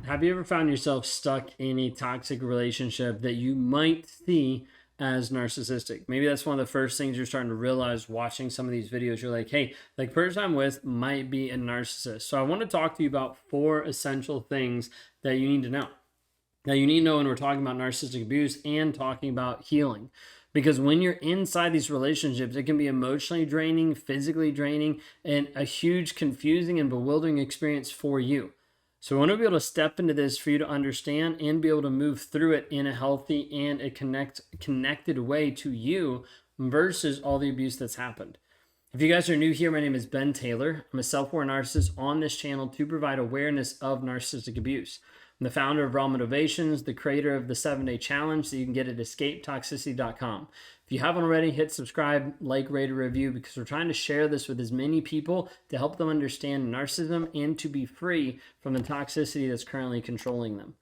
Have you ever found yourself stuck in a toxic relationship that you might see as narcissistic? Maybe that's one of the first things you're starting to realize watching some of these videos. You're like, hey, like person I'm with might be a narcissist. So I want to talk to you about 4 essential things that you need to know. Now, you need to know when we're talking about narcissistic abuse and talking about healing. Because when you're inside these relationships, it can be emotionally draining, physically draining, and a huge, confusing, and bewildering experience for you. So, I want to be able to step into this for you to understand and be able to move through it in a healthy and a connected way to you versus all the abuse that's happened. If you guys are new here, my name is Ben Taylor. I'm a self-aware narcissist on this channel to provide awareness of narcissistic abuse. I'm the founder of Raw Motivations, the creator of the 7-Day Challenge that you can get at escapetoxicity.com. If you haven't already, hit subscribe, like, rate, or review, because we're trying to share this with as many people to help them understand narcissism and to be free from the toxicity that's currently controlling them.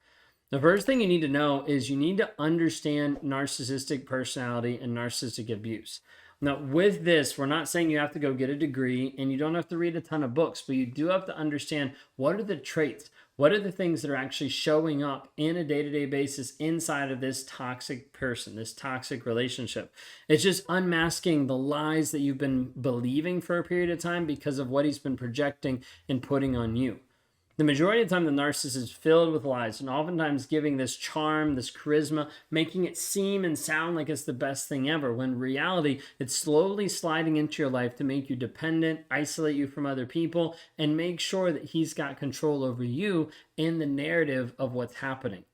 The first thing you need to know is you need to understand narcissistic personality and narcissistic abuse. Now, with this, we're not saying you have to go get a degree and you don't have to read a ton of books, but you do have to understand what are the traits, what are the things that are actually showing up in a day-to-day basis inside of this toxic person, this toxic relationship. It's just unmasking the lies that you've been believing for a period of time because of what he's been projecting and putting on you. The majority of the time, the narcissist is filled with lies and oftentimes giving this charm, this charisma, making it seem and sound like it's the best thing ever, when in reality, it's slowly sliding into your life to make you dependent, isolate you from other people, and make sure that he's got control over you and the narrative of what's happening.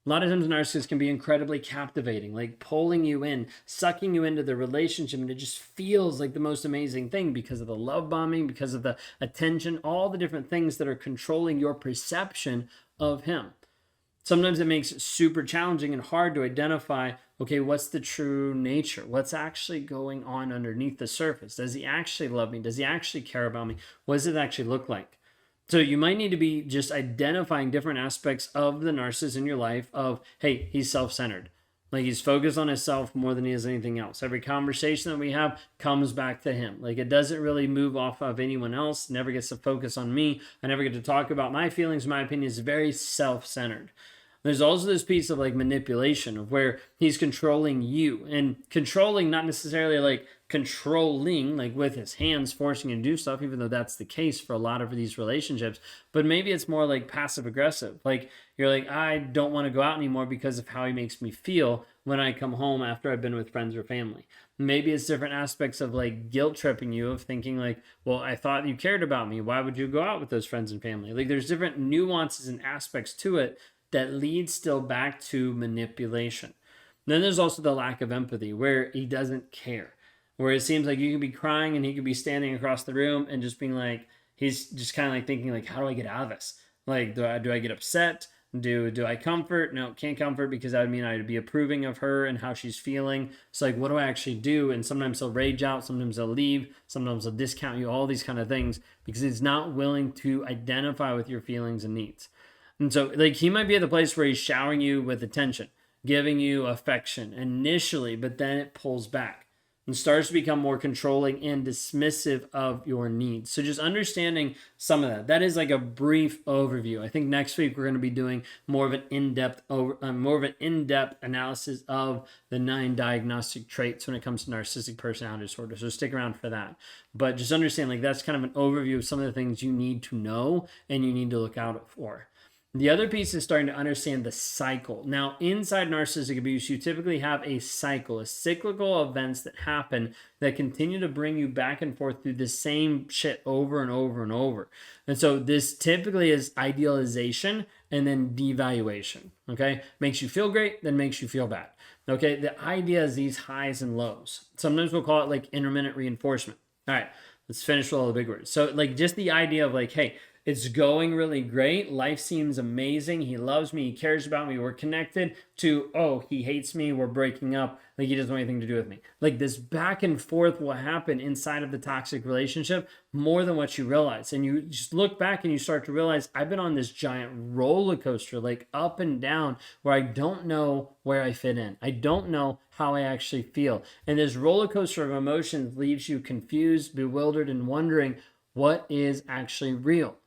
A lot of times narcissists can be incredibly captivating, like pulling you in, sucking you into the relationship, and it just feels like the most amazing thing because of the love bombing, because of the attention, all the different things that are controlling your perception of him. Sometimes it makes it super challenging and hard to identify, okay, what's the true nature? What's actually going on underneath the surface? Does he actually love me? Does he actually care about me? What does it actually look like? So you might need to be just identifying different aspects of the narcissist in your life of, hey, he's self-centered. Like he's focused on himself more than he is anything else. Every conversation that we have comes back to him. Like it doesn't really move off of anyone else. Never gets to focus on me. I never get to talk about my feelings. My opinion is very self-centered. There's also this piece of like manipulation of where he's controlling you, and controlling, not necessarily like controlling like with his hands forcing you to do stuff, even though that's the case for a lot of these relationships, but maybe it's more like passive aggressive. Like you're like, I don't want to go out anymore because of how he makes me feel when I come home after I've been with friends or family. Maybe it's different aspects of like guilt tripping you, of thinking like, well, I thought you cared about me. Why would you go out with those friends and family? Like there's different nuances and aspects to it that leads still back to manipulation. Then there's also the lack of empathy, where he doesn't care, where it seems like you could be crying and he could be standing across the room and just being like, he's just kind of like thinking like, how do I get out of this? Like, do I get upset? Do I comfort? No, can't comfort because that would mean I'd be approving of her and how she's feeling. So like, what do I actually do? And sometimes he'll rage out, sometimes he'll leave, sometimes he'll discount you, all these kind of things, because he's not willing to identify with your feelings and needs. And so like he might be at the place where he's showering you with attention, giving you affection initially, but then it pulls back and starts to become more controlling and dismissive of your needs. So just understanding some of that. That is like a brief overview. I think next week we're going to be doing more of an in-depth analysis of the 9 diagnostic traits when it comes to narcissistic personality disorder. So stick around for that. But just understand like that's kind of an overview of some of the things you need to know and you need to look out for. The other piece is starting to understand the cycle. Now, inside narcissistic abuse, you typically have a cycle, a cyclical events that happen that continue to bring you back and forth through the same shit over and over and over. And so this typically is idealization and then devaluation, okay? Makes you feel great, then makes you feel bad, okay? The idea is these highs and lows. Sometimes we'll call it like intermittent reinforcement. All right, let's finish with all the big words. So like just the idea of like, hey, it's going really great. Life seems amazing. He loves me. He cares about me. We're connected, to, oh, he hates me. We're breaking up. Like he doesn't want anything to do with me. Like this back and forth will happen inside of the toxic relationship more than what you realize. And you just look back and you start to realize I've been on this giant roller coaster, like up and down, where I don't know where I fit in. I don't know how I actually feel. And this roller coaster of emotions leaves you confused, bewildered, and wondering what is actually real.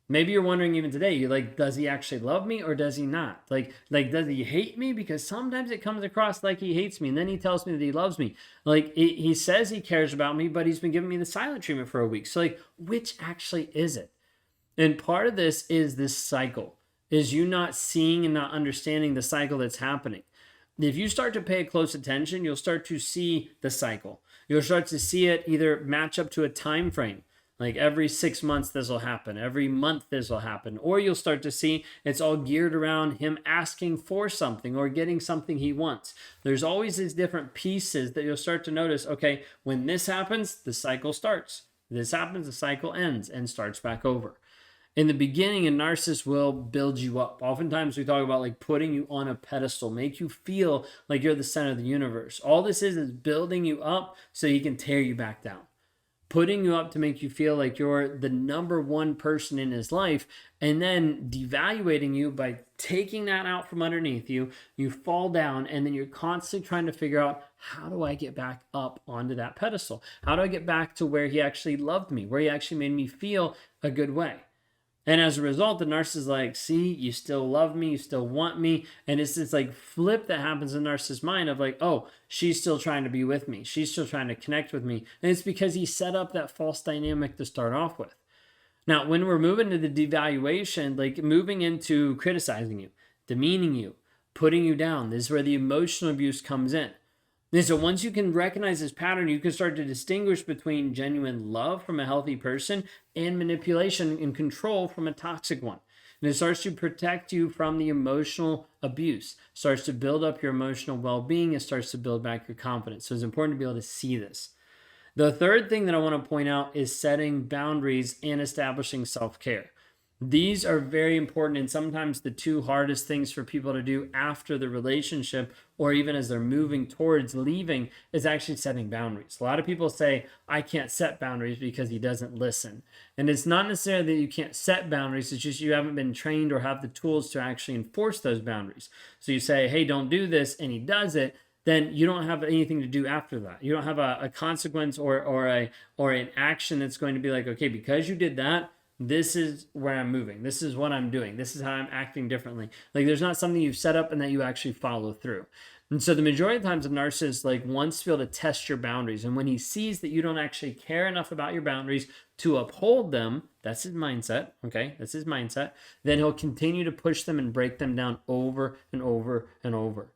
Maybe you're wondering even today, you're like, does he actually love me or does he not? Like, does he hate me? Because sometimes it comes across like he hates me, and then he tells me that he loves me. Like, he says he cares about me, but he's been giving me the silent treatment for a week. So like, which actually is it? And part of this is this cycle, is you not seeing and not understanding the cycle that's happening. If you start to pay close attention, you'll start to see the cycle. You'll start to see it either match up to a time frame. Like every 6 months, this will happen. Every month, this will happen. Or you'll start to see it's all geared around him asking for something or getting something he wants. There's always these different pieces that you'll start to notice, okay, when this happens, the cycle starts. This happens, the cycle ends and starts back over. In the beginning, a narcissist will build you up. Oftentimes we talk about like putting you on a pedestal, make you feel like you're the center of the universe. All this is building you up so he can tear you back down. Putting you up to make you feel like you're the number one person in his life, and then devaluating you by taking that out from underneath you. You fall down, and then you're constantly trying to figure out, how do I get back up onto that pedestal? How do I get back to where he actually loved me, where he actually made me feel a good way? And as a result, the narcissist is like, see, you still love me, you still want me. And it's this like flip that happens in the narcissist's mind of like, oh, she's still trying to be with me. She's still trying to connect with me. And it's because he set up that false dynamic to start off with. Now, when we're moving to the devaluation, like moving into criticizing you, demeaning you, putting you down, this is where the emotional abuse comes in. And so once you can recognize this pattern, you can start to distinguish between genuine love from a healthy person and manipulation and control from a toxic one. And it starts to protect you from the emotional abuse, starts to build up your emotional well-being, it starts to build back your confidence. So it's important to be able to see this. The third thing that I want to point out is setting boundaries and establishing self-care. These are very important, and sometimes the two hardest things for people to do after the relationship, or even as they're moving towards leaving, is actually setting boundaries. A lot of people say, I can't set boundaries because he doesn't listen. And it's not necessarily that you can't set boundaries, it's just you haven't been trained or have the tools to actually enforce those boundaries. So you say, hey, don't do this, and he does it, then you don't have anything to do after that. You don't have a consequence or an action that's going to be like, okay, because you did that, this is where I'm moving. This is what I'm doing. This is how I'm acting differently. Like there's not something you've set up and that you actually follow through. And so the majority of the times a narcissist like wants to be able to test your boundaries. And when he sees that you don't actually care enough about your boundaries to uphold them, that's his mindset. Okay. That's his mindset. Then he'll continue to push them and break them down over and over and over.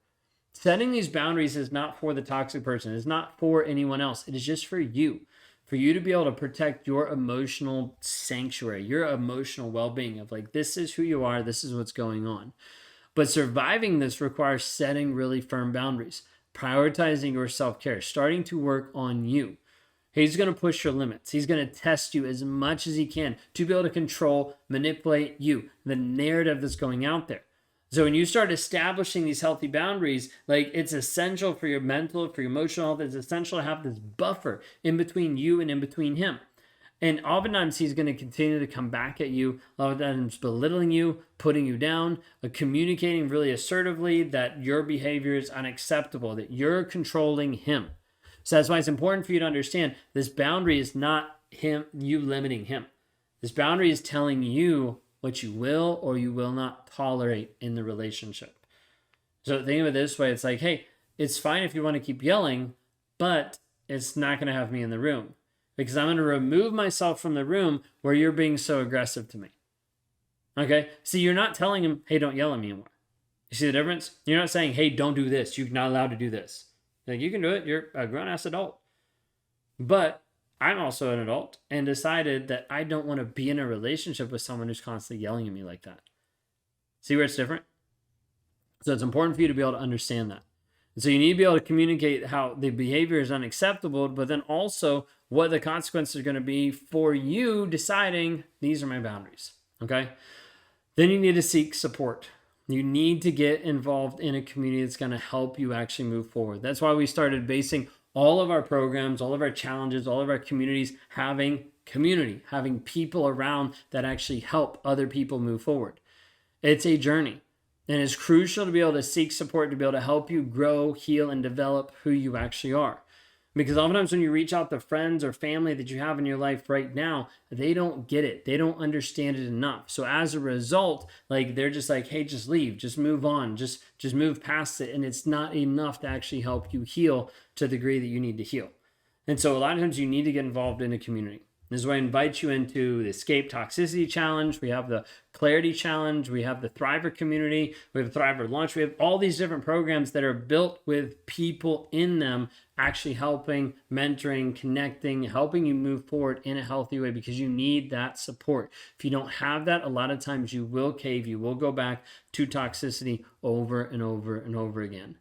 Setting these boundaries is not for the toxic person. It's not for anyone else. It is just for you. For you to be able to protect your emotional sanctuary, your emotional well-being of like, this is who you are, this is what's going on. But surviving this requires setting really firm boundaries, prioritizing your self-care, starting to work on you. He's going to push your limits. He's going to test you as much as he can to be able to control, manipulate you, the narrative that's going out there. So when you start establishing these healthy boundaries, like it's essential for your mental, for your emotional health, it's essential to have this buffer in between you and in between him. And oftentimes he's going to continue to come back at you, a lot of times belittling you, putting you down, communicating really assertively that your behavior is unacceptable, that you're controlling him. So that's why it's important for you to understand this boundary is not you limiting him. This boundary is telling you what you will or you will not tolerate in the relationship. So think of it this way. It's like, hey, it's fine if you want to keep yelling, but it's not going to have me in the room because I'm going to remove myself from the room where you're being so aggressive to me. Okay. See, you're not telling him, hey, don't yell at me anymore. You see the difference? You're not saying, hey, don't do this. You're not allowed to do this. Like you can do it. You're a grown-ass adult. But I'm also an adult and decided that I don't want to be in a relationship with someone who's constantly yelling at me like that. See where it's different? So it's important for you to be able to understand that. And so you need to be able to communicate how the behavior is unacceptable, but then also what the consequences are going to be for you deciding these are my boundaries. Okay? Then you need to seek support. You need to get involved in a community that's going to help you actually move forward. That's why we started basing all of our programs, all of our challenges, all of our communities having community, having people around that actually help other people move forward. It's a journey, and it's crucial to be able to seek support to be able to help you grow, heal, and develop who you actually are. Because oftentimes when you reach out to friends or family that you have in your life right now, they don't get it. They don't understand it enough. So as a result, like they're just like, hey, just leave, just move on, just move past it. And it's not enough to actually help you heal to the degree that you need to heal. And so a lot of times you need to get involved in a community. This is why I invite you into the Escape Toxicity Challenge. We have the Clarity Challenge. We have the Thriver Community. We have the Thriver Launch. We have all these different programs that are built with people in them actually helping, mentoring, connecting, helping you move forward in a healthy way, because you need that support. If you don't have that, a lot of times you will cave. You will go back to toxicity over and over and over again.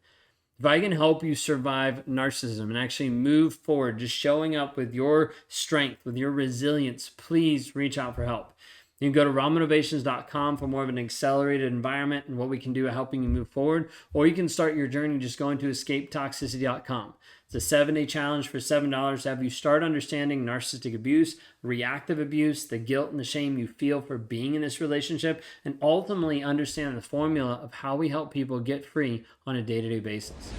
If I can help you survive narcissism and actually move forward, just showing up with your strength, with your resilience, please reach out for help. You can go to rawmotivations.com for more of an accelerated environment and what we can do helping you move forward. Or you can start your journey just going to escapetoxicity.com. It's a 7-day challenge for $7 to have you start understanding narcissistic abuse, reactive abuse, the guilt and the shame you feel for being in this relationship, and ultimately understand the formula of how we help people get free on a day-to-day basis.